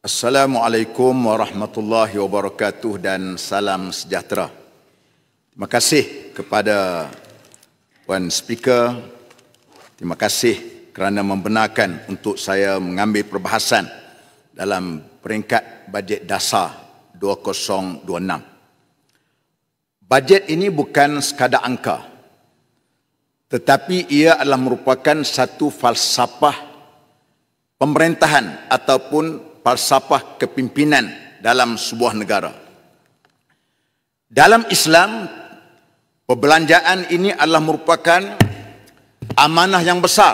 Assalamualaikum warahmatullahi wabarakatuh dan salam sejahtera. Terima kasih kepada Puan Speaker. Terima kasih kerana membenarkan untuk saya mengambil perbahasan dalam peringkat bajet dasar 2026. Bajet ini bukan sekadar angka, tetapi ia adalah merupakan satu falsafah pemerintahan ataupun falsafah kepimpinan dalam sebuah negara. Dalam Islam, perbelanjaan ini adalah merupakan amanah yang besar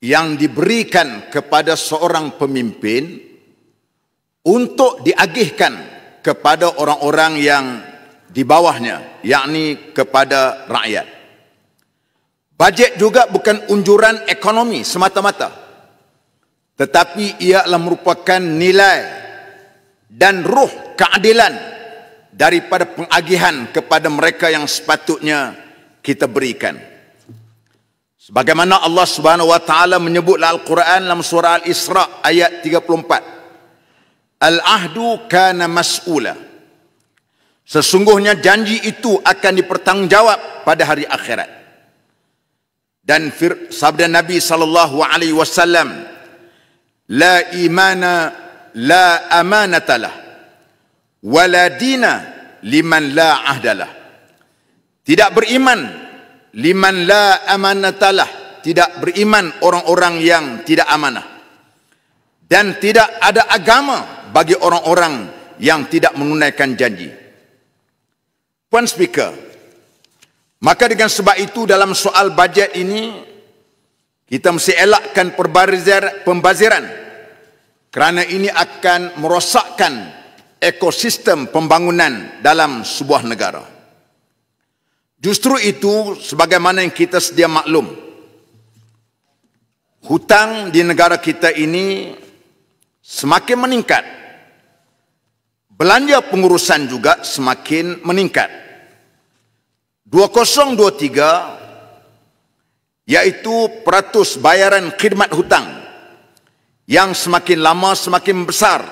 yang diberikan kepada seorang pemimpin untuk diagihkan kepada orang-orang yang di bawahnya, yakni kepada rakyat. Bajet juga bukan unjuran ekonomi semata-mata, tetapi ia adalah merupakan nilai dan ruh keadilan daripada pengagihan kepada mereka yang sepatutnya kita berikan. Sebagaimana Allah Subhanahu wa taala menyebut dalam Al-Quran dalam surah Al-Isra ayat 34. Al-ahdu kana mas'ula. Sesungguhnya janji itu akan dipertanggungjawab pada hari akhirat. Dan sabda Nabi sallallahu alaihi wasallam, la imana la amanatalah wala dina liman la ahdalah. Tidak beriman liman la amanatalah, tidak beriman orang-orang yang tidak amanah, dan tidak ada agama bagi orang-orang yang tidak menunaikan janji. Puan Speaker, maka dengan sebab itu dalam soal bajet ini kita mesti elakkan pembaziran, kerana ini akan merosakkan ekosistem pembangunan dalam sebuah negara. Justru itu, sebagaimana yang kita sedia maklum, hutang di negara kita ini semakin meningkat. Belanja pengurusan juga semakin meningkat. 2023 yaitu peratus bayaran khidmat hutang yang semakin lama semakin besar.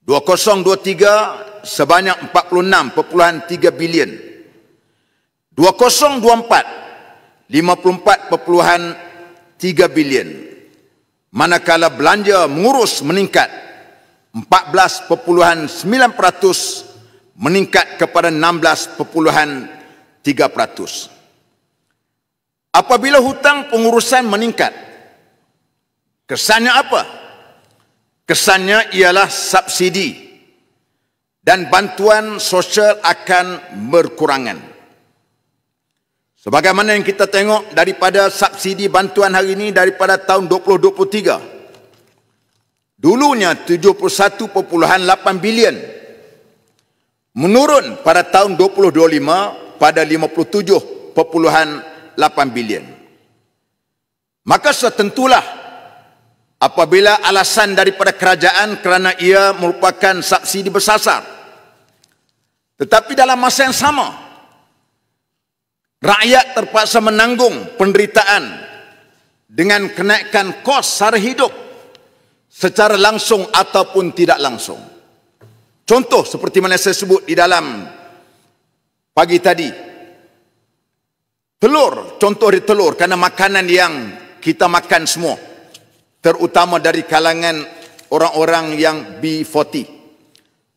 2023 sebanyak 46.3 bilion. 2024 54.3 bilion. Manakala belanja mengurus meningkat 14.9% meningkat kepada 16.3%. Apabila hutang pengurusan meningkat, kesannya apa? Kesannya ialah subsidi dan bantuan sosial akan berkurangan. Sebagaimana yang kita tengok daripada subsidi bantuan hari ini daripada tahun 2023, dulunya 71.8 bilion, menurun pada tahun 2025 pada 57.8 bilion. Maka setentulah apabila alasan daripada kerajaan kerana ia merupakan subsidi bersasar, tetapi dalam masa yang sama rakyat terpaksa menanggung penderitaan dengan kenaikan kos sara hidup secara langsung ataupun tidak langsung. Contoh seperti mana saya sebut di dalam pagi tadi, telur, contoh di telur, kerana makanan yang kita makan semua, terutama dari kalangan orang-orang yang B40.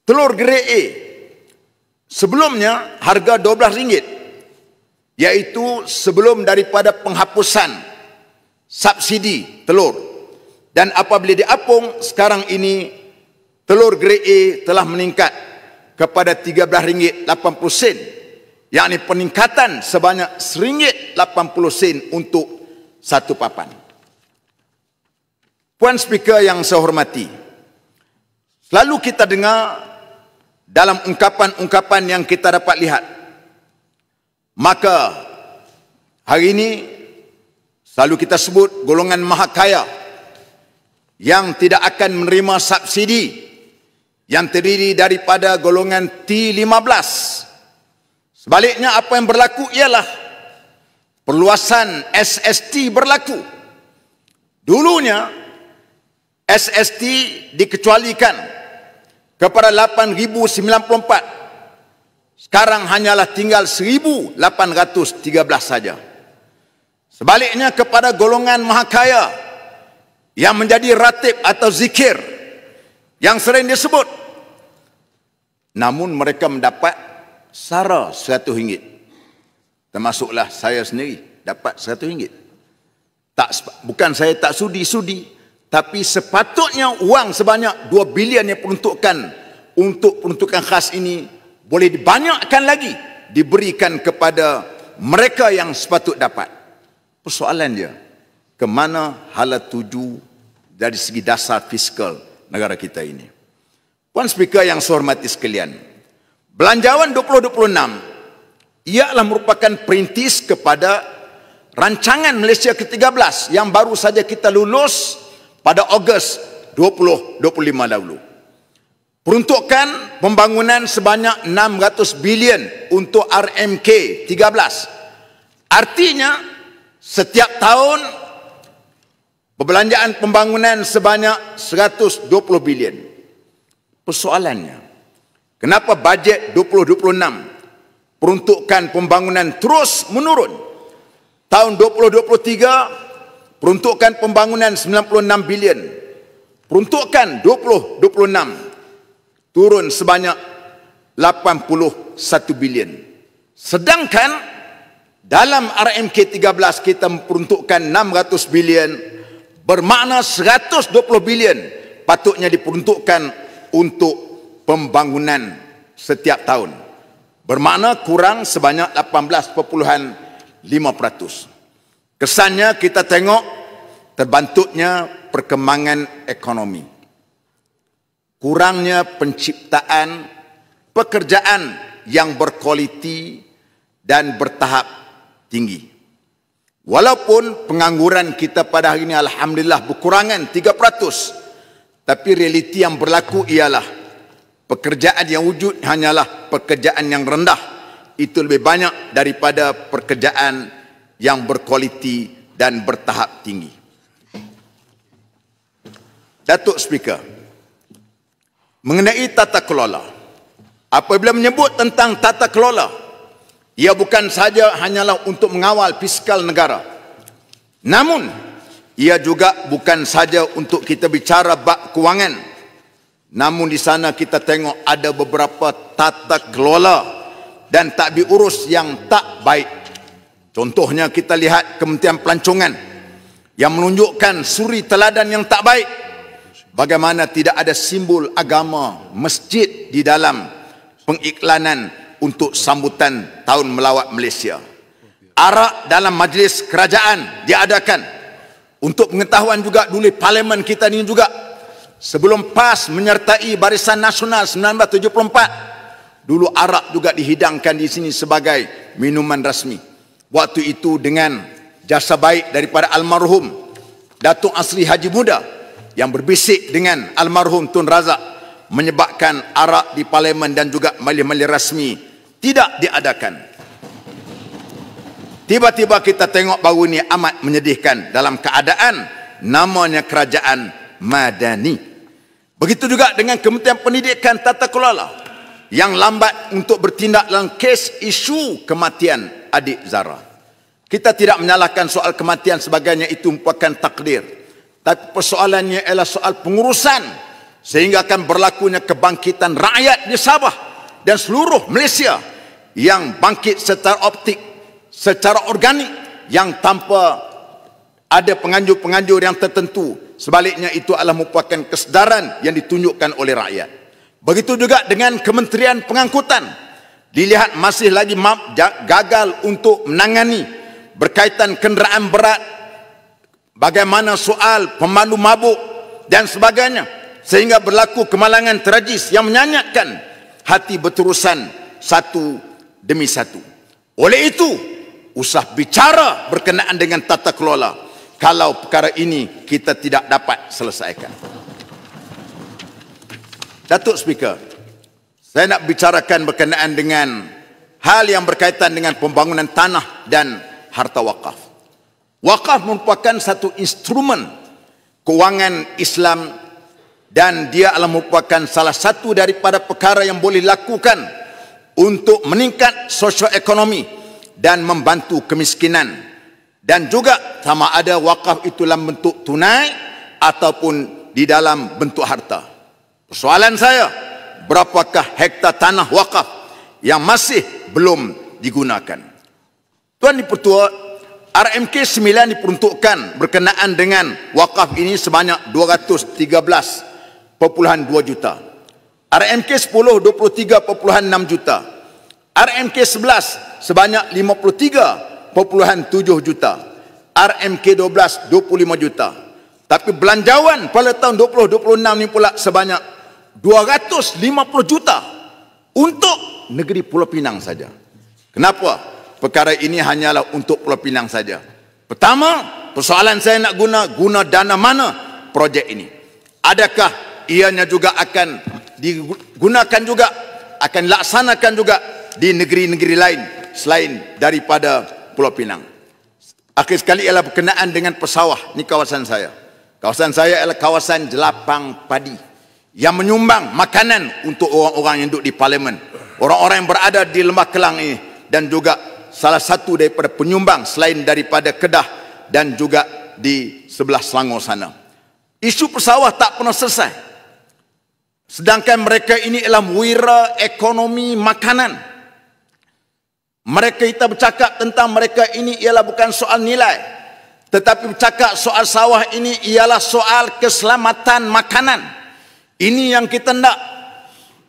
Telur grade A sebelumnya harga RM12, iaitu sebelum daripada penghapusan subsidi telur. Dan apabila diapung, sekarang ini telur grade A telah meningkat kepada RM13.80, yakni peningkatan sebanyak RM1.80 untuk satu papan. Puan Speaker yang saya hormati, selalu kita dengar dalam ungkapan-ungkapan yang kita dapat lihat, maka hari ini selalu kita sebut golongan maha kaya yang tidak akan menerima subsidi yang terdiri daripada golongan T15. Sebaliknya apa yang berlaku ialah perluasan SST berlaku. Dulunya SST dikecualikan kepada 8,094. Sekarang hanyalah tinggal 1,813 saja. Sebaliknya kepada golongan mahakaya yang menjadi ratib atau zikir yang sering disebut, namun mereka mendapat sara RM100. Termasuklah saya sendiri dapat RM100. Bukan saya tak sudi, tapi sepatutnya wang sebanyak 2 bilion yang peruntukan untuk peruntukan khas ini boleh dibanyakkan lagi, diberikan kepada mereka yang sepatut dapat. Persoalan dia, ke mana hala tuju dari segi dasar fiskal negara kita ini? Puan Speaker yang saya hormati sekalian, Belanjawan 2026 ialah merupakan perintis kepada rancangan Malaysia ke-13 yang baru saja kita lulus pada Ogos 2025 dahulu. Peruntukan pembangunan sebanyak 600 bilion untuk RMK 13. Artinya setiap tahun perbelanjaan pembangunan sebanyak 120 bilion. Persoalannya, kenapa bajet 2026 peruntukan pembangunan terus menurun? Tahun 2023 peruntukan pembangunan 96 bilion. Peruntukan 2026 turun sebanyak 81 bilion. Sedangkan dalam RMK 13 kita memperuntukkan 600 bilion, bermakna 120 bilion patutnya diperuntukkan untuk pembangunan setiap tahun. Bermakna kurang sebanyak 18.5%. Kesannya kita tengok terbantuknya perkembangan ekonomi, kurangnya penciptaan pekerjaan yang berkualiti dan bertahap tinggi. Walaupun pengangguran kita pada hari ini alhamdulillah berkurangan 3%, tapi realiti yang berlaku ialah pekerjaan yang wujud hanyalah pekerjaan yang rendah. Itu lebih banyak daripada pekerjaan yang berkualiti dan bertahap tinggi. Datuk Speaker, mengenai tata kelola, apabila menyebut tentang tata kelola, ia bukan saja hanyalah untuk mengawal fiskal negara, namun ia juga bukan saja untuk kita bicara bab kewangan. Namun di sana kita tengok ada beberapa tata kelola dan tadbir urus yang tak baik. Contohnya kita lihat Kementerian Pelancongan yang menunjukkan suri teladan yang tak baik. Bagaimana tidak ada simbol agama masjid di dalam pengiklanan untuk sambutan Tahun Melawat Malaysia. Arak dalam majlis kerajaan diadakan. Untuk pengetahuan juga dulu parlimen kita ni juga, sebelum PAS menyertai Barisan Nasional 1974, dulu arak juga dihidangkan di sini sebagai minuman rasmi. Waktu itu dengan jasa baik daripada almarhum Datuk Asri Haji Muda yang berbisik dengan almarhum Tun Razak, menyebabkan arak di parlimen dan juga majlis-majlis rasmi tidak diadakan. Tiba-tiba kita tengok baru ini amat menyedihkan dalam keadaan namanya kerajaan madani. Begitu juga dengan Kementerian Pendidikan Tata Kelola yang lambat untuk bertindak dalam kes isu kematian adik Zara. Kita tidak menyalahkan soal kematian sebagainya, itu merupakan takdir. Tapi persoalannya ialah soal pengurusan sehingga akan berlakunya kebangkitan rakyat di Sabah dan seluruh Malaysia yang bangkit secara optik, secara organik, yang tanpa ada penganjur-penganjur yang tertentu. Sebaliknya itu adalah merupakan kesedaran yang ditunjukkan oleh rakyat. Begitu juga dengan Kementerian Pengangkutan. Dilihat masih lagi gagal untuk menangani berkaitan kenderaan berat, bagaimana soal pemandu mabuk dan sebagainya, sehingga berlaku kemalangan tragis yang menyanyatkan hati berterusan satu demi satu. Oleh itu, usah bicara berkenaan dengan tata kelola kalau perkara ini kita tidak dapat selesaikan. Datuk Speaker, saya nak bicarakan berkenaan dengan hal yang berkaitan dengan pembangunan tanah dan harta wakaf. Wakaf merupakan satu instrumen kewangan Islam, dan dia adalah merupakan salah satu daripada perkara yang boleh lakukan untuk meningkat sosioekonomi dan membantu kemiskinan, dan juga sama ada wakaf itu dalam bentuk tunai ataupun di dalam bentuk harta. Persoalan saya, berapakah hektar tanah wakaf yang masih belum digunakan? Tuan Dipertua, RMK 9 diperuntukkan berkenaan dengan wakaf ini sebanyak 213.2 juta. RMK 10 23.6 juta. RMK 11 sebanyak 53.7 juta. RMK 12 25 juta. Tapi belanjawan pada tahun 2026 ini pula sebanyak 250 juta untuk negeri Pulau Pinang saja. Kenapa? Perkara ini hanyalah untuk Pulau Pinang saja. Pertama, persoalan saya nak guna dana mana projek ini? Adakah ianya juga akan digunakan juga, akan dilaksanakan juga di negeri-negeri lain selain daripada Pulau Pinang? Akhir sekali ialah berkenaan dengan pesawah. Ini kawasan saya. Kawasan saya adalah kawasan jelapang padi yang menyumbang makanan untuk orang-orang yang duduk di parlimen, orang-orang yang berada di Lembah Kelang ini, dan juga salah satu daripada penyumbang selain daripada Kedah dan juga di sebelah Selangor sana. Isu pesawah tak pernah selesai. Sedangkan mereka ini adalah wira ekonomi makanan. Mereka kita bercakap tentang mereka ini ialah bukan soal nilai, tetapi bercakap soal sawah ini ialah soal keselamatan makanan. Ini yang kita nak.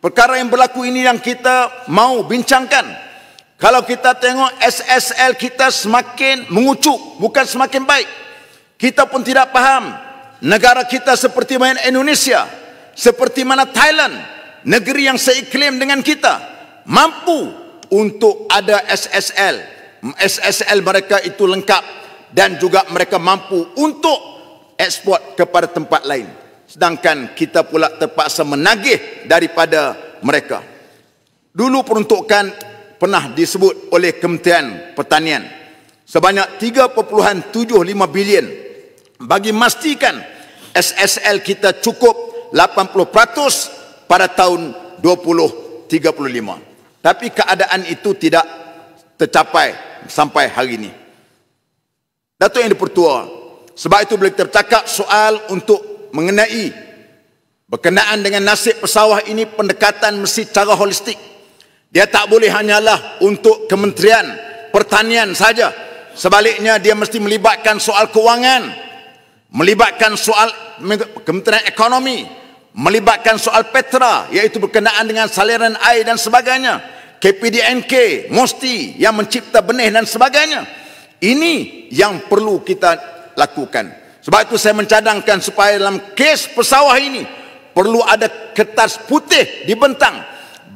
Perkara yang berlaku ini yang kita mau bincangkan. Kalau kita tengok SSL kita semakin mengucuk, bukan semakin baik. Kita pun tidak faham. Negara kita seperti mana Indonesia, seperti mana Thailand, negeri yang seiklim dengan kita, mampu untuk ada SSL. SSL mereka itu lengkap dan juga mereka mampu untuk ekspor kepada tempat lain. Sedangkan kita pula terpaksa menagih daripada mereka. Dulu peruntukan pernah disebut oleh Kementerian Pertanian sebanyak 3.75 bilion bagi memastikan SSL kita cukup 80% pada tahun 2035. Tapi keadaan itu tidak tercapai sampai hari ini. Datuk Yang Dipertua, sebab itu bila kita bercakap soal untuk mengenai berkenaan dengan nasib pesawah ini, pendekatan mesti secara holistik. Dia tak boleh hanyalah untuk Kementerian Pertanian saja. Sebaliknya dia mesti melibatkan soal kewangan, melibatkan soal Kementerian Ekonomi, melibatkan soal Petra, iaitu berkenaan dengan saliran air dan sebagainya, KPDNK, MOSTI yang mencipta benih dan sebagainya. Ini yang perlu kita lakukan. Sebab itu saya mencadangkan supaya dalam kes pesawah ini perlu ada kertas putih dibentang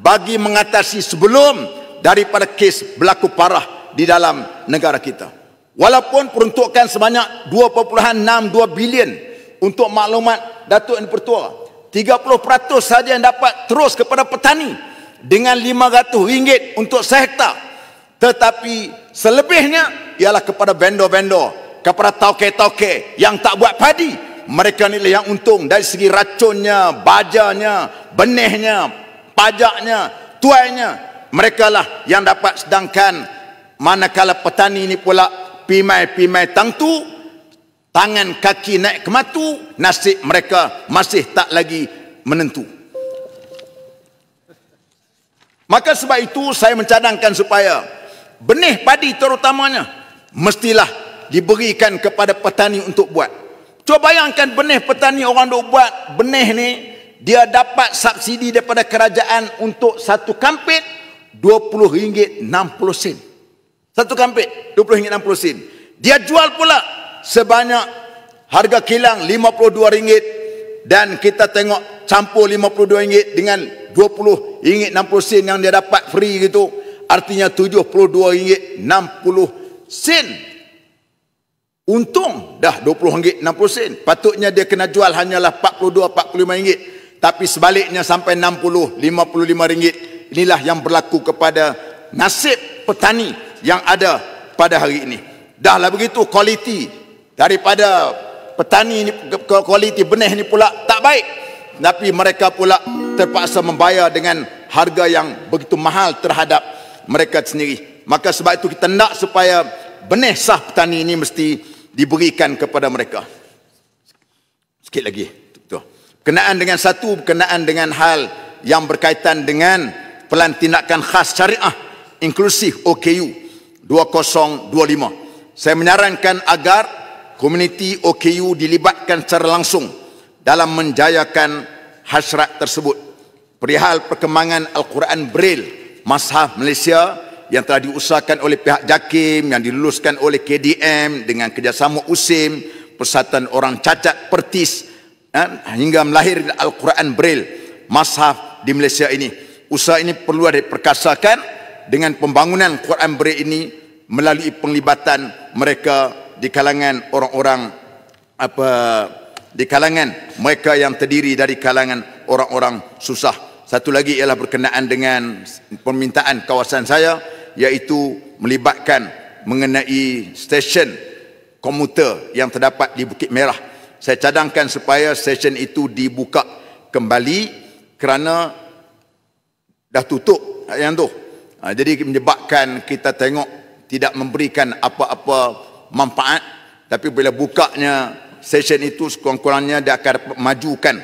bagi mengatasi sebelum daripada kes berlaku parah di dalam negara kita. Walaupun peruntukan sebanyak 2.62 bilion untuk maklumat Datuk Yang Dipertua, 30% saja yang dapat terus kepada petani dengan RM500 untuk sehektar. Tetapi selebihnya ialah kepada vendor-vendor, kepada tauke-tauke yang tak buat padi. Mereka ni yang untung dari segi racunnya, bajanya, benihnya, pajaknya, tuainya. Mereka lah yang dapat. Sedangkan manakala petani ini pula pimai-pimai tangtu, tangan kaki naik ke matu, nasib mereka masih tak lagi menentu. Maka sebab itu saya mencadangkan supaya benih padi terutamanya mestilah diberikan kepada petani untuk buat. Cuba bayangkan benih petani orang duk buat benih ni, dia dapat subsidi daripada kerajaan untuk satu kampit RM20.60. Satu kampit RM20.60. Dia jual pula sebanyak harga kilang RM52 dan kita tengok campur RM52 dengan RM20.60 yang dia dapat free gitu, artinya RM72.60. Untung dah RM20.60. Patutnya dia kena jual hanyalah RM42-45, tapi sebaliknya sampai RM60, RM55. Inilah yang berlaku kepada nasib petani yang ada pada hari ini. Dahlah begitu kualiti daripada petani ni, kualiti benih ni pula tak baik, tapi mereka pula terpaksa membayar dengan harga yang begitu mahal terhadap mereka sendiri. Maka sebab itu kita nak supaya benih sah petani ini mesti diberikan kepada mereka. Sikit lagi. Berkenaan dengan hal yang berkaitan dengan pelan tindakan khas syariah inklusif OKU 2025. Saya menyarankan agar komuniti OKU dilibatkan secara langsung dalam menjayakan hasrat tersebut. Perihal perkembangan Al-Quran Braille Mashaf Malaysia yang telah diusahakan oleh pihak JAKIM, yang diluluskan oleh KDM dengan kerjasama USIM, Persatuan Orang Cacat Pertis, hingga melahir Al-Quran Braille Mashaf di Malaysia ini. Usaha ini perlu diperkasakan dengan pembangunan Quran Braille ini melalui penglibatan mereka di kalangan orang-orang di kalangan mereka yang terdiri dari kalangan orang-orang susah. Satu lagi ialah berkenaan dengan permintaan kawasan saya, iaitu melibatkan mengenai stesen komuter yang terdapat di Bukit Merah. Saya cadangkan supaya stesen itu dibuka kembali kerana dah tutup yang tu. Jadi menyebabkan kita tengok tidak memberikan apa-apa manfaat, tapi bila bukanya stesen itu sekurang-kurangnya dia akan dapat majukan.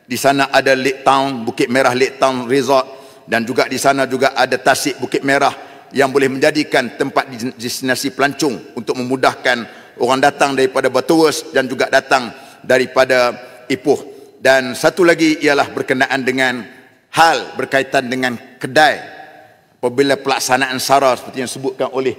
Di sana ada Lake Town, Bukit Merah Lake Town Resort, dan juga di sana juga ada Tasik Bukit Merah yang boleh menjadikan tempat destinasi pelancong untuk memudahkan orang datang daripada Batuas dan juga datang daripada Ipoh. Dan satu lagi ialah berkenaan dengan hal berkaitan dengan kedai. Apabila pelaksanaan SARA seperti yang disebutkan oleh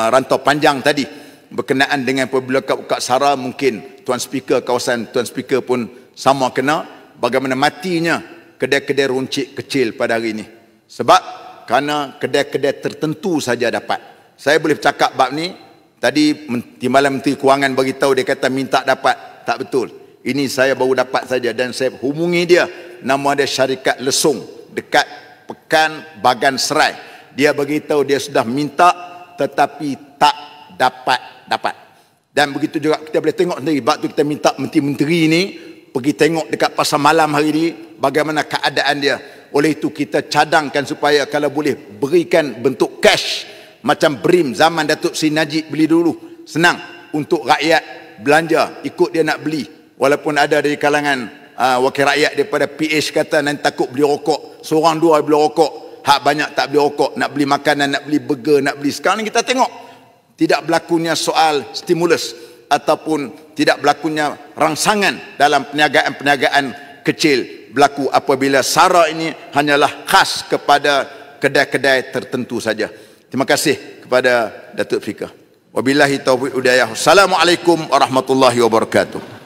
Rantau Panjang tadi, berkenaan dengan apabila buka SARA, mungkin Tuan Speaker, kawasan Tuan Speaker pun sama kena, bagaimana matinya kedai-kedai runcit kecil pada hari ini. Sebab kerana kedai-kedai tertentu saja dapat. Saya boleh bercakap bab ni, tadi Timbalan Menteri Kewangan beritahu, dia kata minta dapat. Tak betul. Ini saya baru dapat saja dan saya hubungi dia. Nama dia Syarikat Lesung dekat Pekan Bagan Serai. Dia beritahu dia sudah minta tetapi tak dapat. Dan begitu juga kita boleh tengok sendiri. Sebab tu kita minta menteri-menteri ni pergi tengok dekat pasar malam hari ini bagaimana keadaan dia. Oleh itu kita cadangkan supaya kalau boleh berikan bentuk cash macam BRIM zaman Datuk Seri Najib beli dulu. Senang untuk rakyat belanja, ikut dia nak beli. Walaupun ada dari kalangan wakil rakyat daripada PH kata nanti takut beli rokok, seorang dua beli rokok, hak banyak tak beli rokok, nak beli makanan, nak beli burger, nak beli. Sekarang ni kita tengok tidak berlakunya soal stimulus ataupun tidak berlakunya rangsangan dalam perniagaan-perniagaan kecil berlaku apabila SARA ini hanyalah khas kepada kedai-kedai tertentu saja. Terima kasih kepada Datuk Speaker. Wabillahi taufiq hidayah. Assalamualaikum warahmatullahi wabarakatuh.